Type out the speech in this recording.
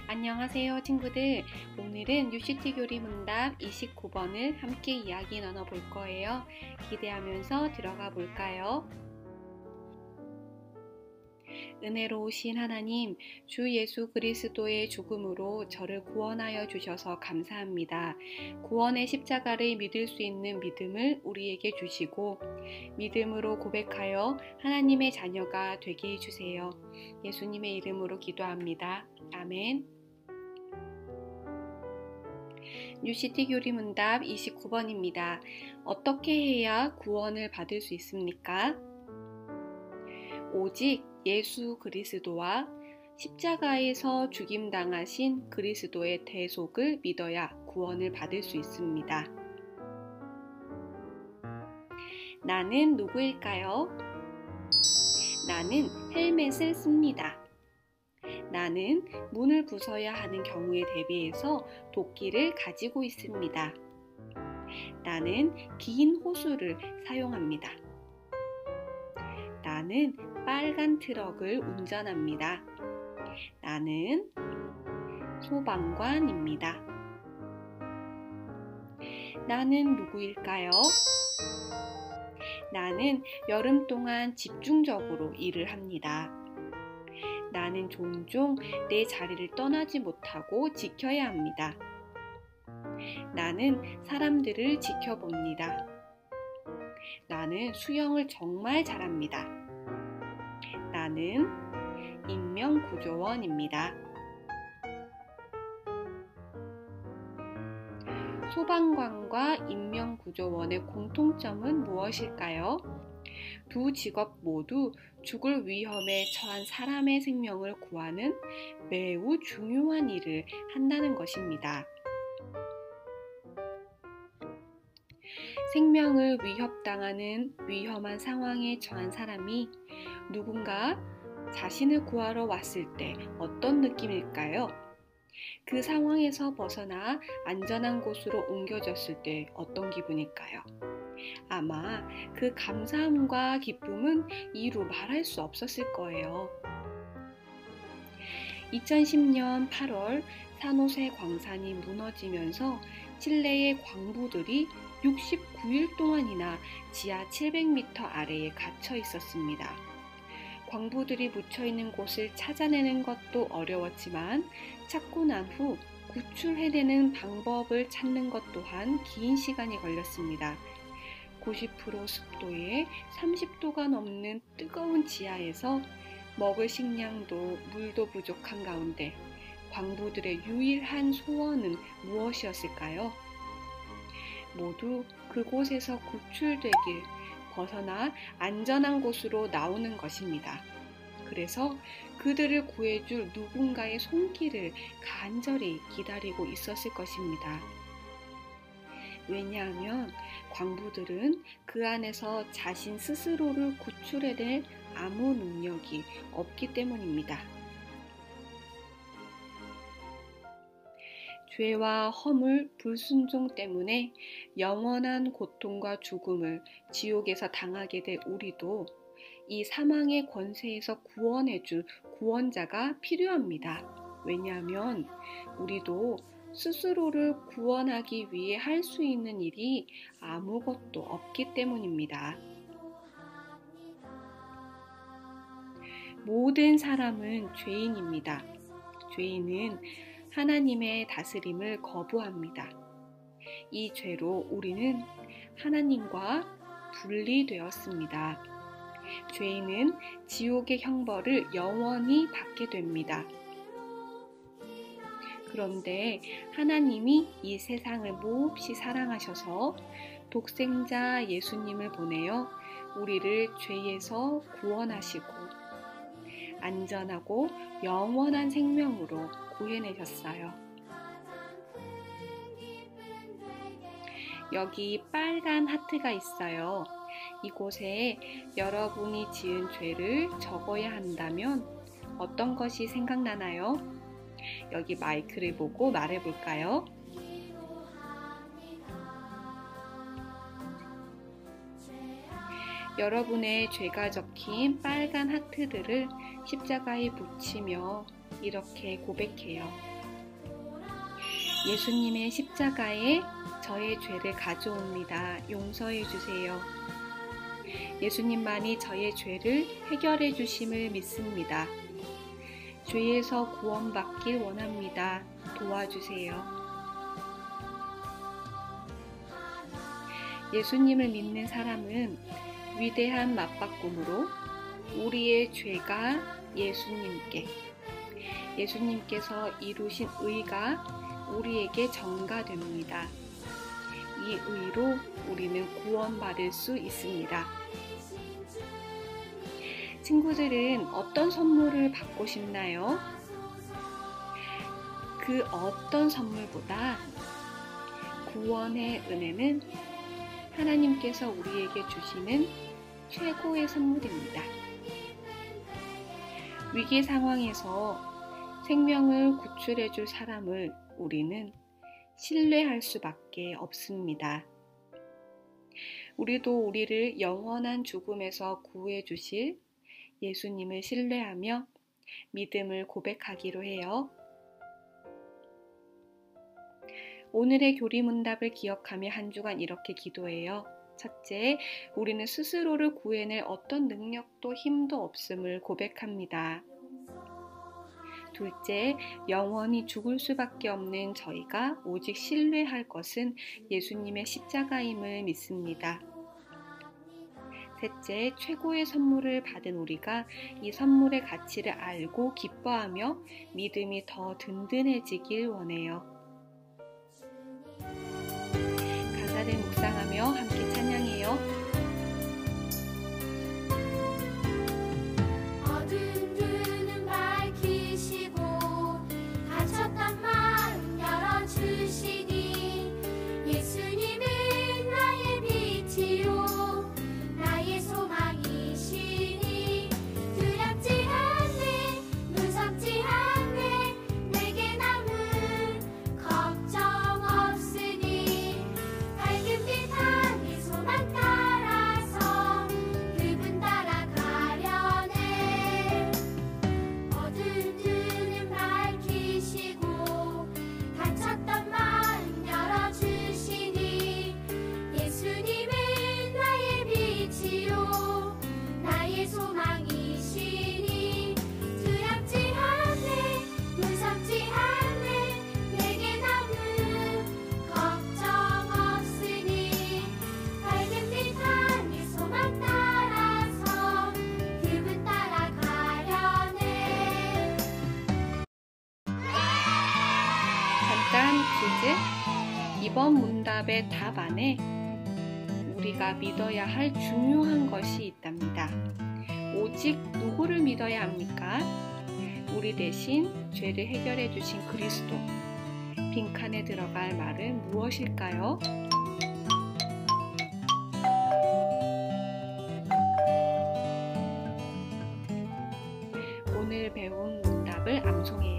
안녕하세요 친구들. 오늘은 UCT 교리 문답 29번을 함께 이야기 나눠볼 거예요. 기대하면서 들어가 볼까요? 은혜로우신 하나님, 주 예수 그리스도의 죽음으로 저를 구원하여 주셔서 감사합니다. 구원의 십자가를 믿을 수 있는 믿음을 우리에게 주시고 믿음으로 고백하여 하나님의 자녀가 되게 해주세요. 예수님의 이름으로 기도합니다. 아멘. UCT 교리 문답 29번입니다. 어떻게 해야 구원을 받을 수 있습니까? 오직 예수 그리스도와 십자가에서 죽임당하신 그리스도의 대속을 믿어야 구원을 받을 수 있습니다. 나는 누구일까요? 나는 헬멧을 씁니다. 나는 문을 부숴야 하는 경우에 대비해서 도끼를 가지고 있습니다. 나는 긴 호수를 사용합니다. 나는 빨간 트럭을 운전합니다. 나는 소방관입니다. 나는 누구일까요? 나는 여름 동안 집중적으로 일을 합니다. 나는 종종 내 자리를 떠나지 못하고 지켜야 합니다. 나는 사람들을 지켜봅니다. 나는 수영을 정말 잘합니다. 나는 인명구조원입니다. 소방관과 인명구조원의 공통점은 무엇일까요? 두 직업 모두 죽을 위험에 처한 사람의 생명을 구하는 매우 중요한 일을 한다는 것입니다. 생명을 위협당하는 위험한 상황에 처한 사람이 누군가 자신을 구하러 왔을 때 어떤 느낌일까요? 그 상황에서 벗어나 안전한 곳으로 옮겨졌을 때 어떤 기분일까요? 아마 그 감사함과 기쁨은 이루 말할 수 없었을 거예요. 2010년 8월 산호세 광산이 무너지면서 칠레의 광부들이 69일 동안이나 지하 700m 아래에 갇혀 있었습니다. 광부들이 묻혀있는 곳을 찾아내는 것도 어려웠지만 찾고 난 후 구출해내는 방법을 찾는 것 또한 긴 시간이 걸렸습니다. 90% 습도에 30도가 넘는 뜨거운 지하에서 먹을 식량도 물도 부족한 가운데 광부들의 유일한 소원은 무엇이었을까요? 모두 그곳에서 구출되길, 벗어나 안전한 곳으로 나오는 것입니다. 그래서 그들을 구해줄 누군가의 손길을 간절히 기다리고 있었을 것입니다. 왜냐하면 광부들은 그 안에서 자신 스스로를 구출해낼 아무 능력이 없기 때문입니다. 죄와 허물, 불순종 때문에 영원한 고통과 죽음을 지옥에서 당하게 될 우리도 이 사망의 권세에서 구원해줄 구원자가 필요합니다. 왜냐하면 우리도 스스로를 구원하기 위해 할 수 있는 일이 아무것도 없기 때문입니다. 모든 사람은 죄인입니다. 죄인은 하나님의 다스림을 거부합니다. 이 죄로 우리는 하나님과 분리되었습니다. 죄인은 지옥의 형벌을 영원히 받게 됩니다. 그런데 하나님이 이 세상을 몹시 사랑하셔서 독생자 예수님을 보내어 우리를 죄에서 구원하시고 안전하고 영원한 생명으로 구해내셨어요. 여기 빨간 하트가 있어요. 이곳에 여러분이 지은 죄를 적어야 한다면 어떤 것이 생각나나요? 여기 마이크를 보고 말해볼까요? 여러분의 죄가 적힌 빨간 하트들을 십자가에 붙이며 이렇게 고백해요. 예수님의 십자가에 저의 죄를 가져옵니다. 용서해 주세요. 예수님만이 저의 죄를 해결해 주심을 믿습니다. 죄에서 구원받길 원합니다. 도와주세요. 예수님을 믿는 사람은 위대한 맞바꿈으로 우리의 죄가 예수님께서 이루신 의가 우리에게 전가됩니다. 이 의로 우리는 구원받을 수 있습니다. 친구들은 어떤 선물을 받고 싶나요? 그 어떤 선물보다 구원의 은혜는 하나님께서 우리에게 주시는 최고의 선물입니다. 위기 상황에서 생명을 구출해 줄 사람을 우리는 신뢰할 수밖에 없습니다. 우리도 우리를 영원한 죽음에서 구해 주실 예수님을 신뢰하며 믿음을 고백하기로 해요. 오늘의 교리문답을 기억하며 한 주간 이렇게 기도해요. 첫째, 우리는 스스로를 구해낼 어떤 능력도 힘도 없음을 고백합니다. 둘째, 영원히 죽을 수밖에 없는 저희가 오직 신뢰할 것은 예수님의 십자가임을 믿습니다. 셋째, 최고의 선물을 받은 우리가 이 선물의 가치를 알고 기뻐하며 믿음이 더 든든해지길 원해요. 가사를 묵상하며 함께 찬양해요. 퀴즈. 이번 문답의 답 안에 우리가 믿어야 할 중요한 것이 있답니다. 오직 누구를 믿어야 합니까? 우리 대신 죄를 해결해 주신 그리스도. 빈칸에 들어갈 말은 무엇일까요? 오늘 배운 문답을 암송해요.